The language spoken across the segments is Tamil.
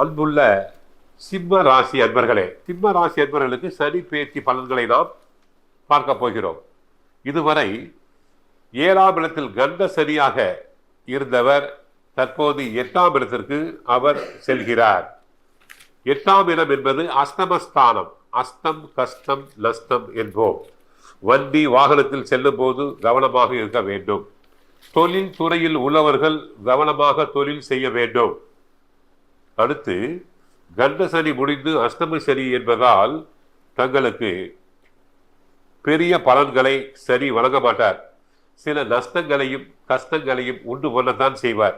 அன்புள்ள சிம்ம ராசி அன்பர்களே, சிம்ம ராசி அன்பர்களுக்கு சனி பேச்சு பலன்களை நாம் பார்க்க போகிறோம். இதுவரை 7ஆம் இடத்தில் கண்ட சனியாக இருந்தவர் தற்போது 8ஆம் இடத்திற்கு அவர் செல்கிறார். 8ஆம் இடம் என்பது அஸ்தமஸ்தானம். அஸ்தம் கஷ்டம் நஷ்டம் என்போம். வண்டி வாகனத்தில் செல்லும் போது கவனமாக இருக்க வேண்டும். தொழில் துறையில் உள்ளவர்கள் கவனமாக தொழில் செய்ய வேண்டும். அடுத்து கண்ட சனி முடிந்து அஷ்டம சனி என்பதால் தங்களுக்கு பெரிய பலன்களை சனி வழங்க மாட்டார். சில நஷ்டங்களையும் கஷ்டங்களையும் உண்டு பண்ணத்தான் செய்வார்.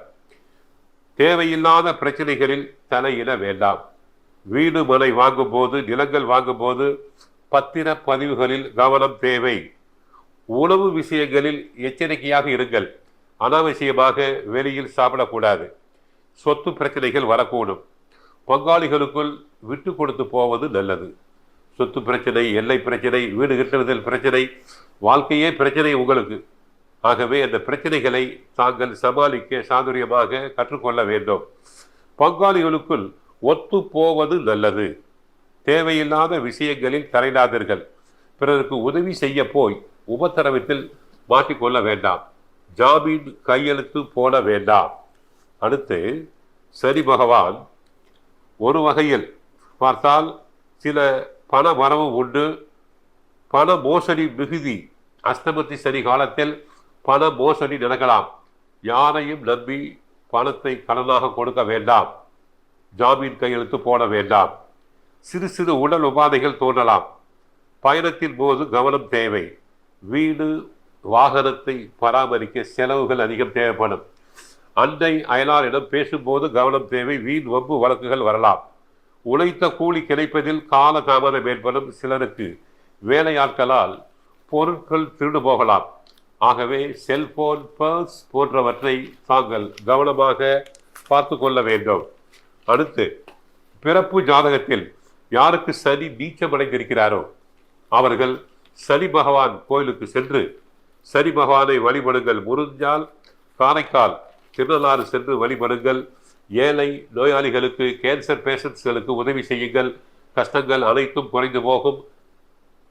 தேவையில்லாத பிரச்சனைகளில் தலையிட வேண்டாம். வீடு மனை வாங்கும் போது, நிலங்கள் வாங்கும் போது பத்திர பதிவுகளில் கவனம் தேவை. உணவு விஷயங்களில் எச்சரிக்கையாக இருங்கள். அனாவசியமாக வெளியில் சாப்பிடக்கூடாது. சொத்து பிரச்சனைகள் வரக்கூடும். பங்காளிகளுக்குள் விட்டு கொடுத்து போவது நல்லது. சொத்து பிரச்சனை, எல்லை பிரச்சனை, வீடு கட்டுவதில் பிரச்சனை, வாழ்க்கையே பிரச்சனை உங்களுக்கு. ஆகவே அந்த பிரச்சனைகளை தாங்கள் சமாளிக்க சாதுரியமாக கற்றுக்கொள்ள வேண்டும். பங்காளிகளுக்குள் ஒத்து போவது நல்லது. தேவையில்லாத விஷயங்களில் தலையிடாதீர்கள். பிறருக்கு உதவி செய்ய போய் உபத்திரவத்தில் மாட்டிக்கொள்ள வேண்டாம். ஜாமீன் கையெழுத்து போட வேண்டாம். அடுத்து சனி பகவான் ஒரு வகையில் பார்த்தால் சில பண வரவு உண்டு. பண மோசடி மிகுதி. அஷ்டமத்தி சனி காலத்தில் பண மோசடி நடக்கலாம். யாரையும் நம்பி பணத்தை கடனாக கொடுக்க வேண்டாம். ஜாமீன் கையெழுத்து போட வேண்டாம். சிறு சிறு உடல் உபாதைகள் தோன்றலாம். பயணத்தின் போது கவனம் தேவை. வீடு வாகனத்தை பராமரிக்க செலவுகள் அதிகம் தேவைப்படும். அண்டை அயலாரிடம் பேசும்போது கவனம் தேவை. வீண் வம்பு வழக்குகள் வரலாம். உழைத்த கூலி கிடைப்பதில் கால தாமதம் ஏற்படும். சிலருக்கு வேலையாட்களால் பொருட்கள் திருடு போகலாம். ஆகவே செல்போன், பர்ஸ் போன்றவற்றை தாங்கள் கவனமாக பார்த்து கொள்ள வேண்டும். அடுத்து பிறப்பு ஜாதகத்தில் யாருக்கு சனி நீச்சமடைந்திருக்கிறாரோ அவர்கள் சனி பகவான் கோயிலுக்கு சென்று சனி பகவானை வழிபடுங்கள். முடிஞ்சால் காரைக்கால், திருநள்ளாறு சென்று வழிபடுங்கள். ஏழை நோயாளிகளுக்கு, கேன்சர் பேஷண்ட்ஸ்களுக்கு உதவி செய்யுங்கள். கஷ்டங்கள் அனைத்தும் குறைந்து போகும்.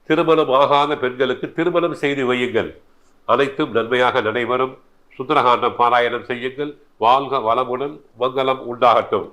திருமணம் ஆகாத பெண்களுக்கு திருமணம் செய்து வையுங்கள். அனைத்தும் நன்மையாக நடைபெறும். சுந்தரகாண்டம் பாராயணம் செய்யுங்கள். வாழ்க வளமுடன், மங்களம் உண்டாகட்டும்.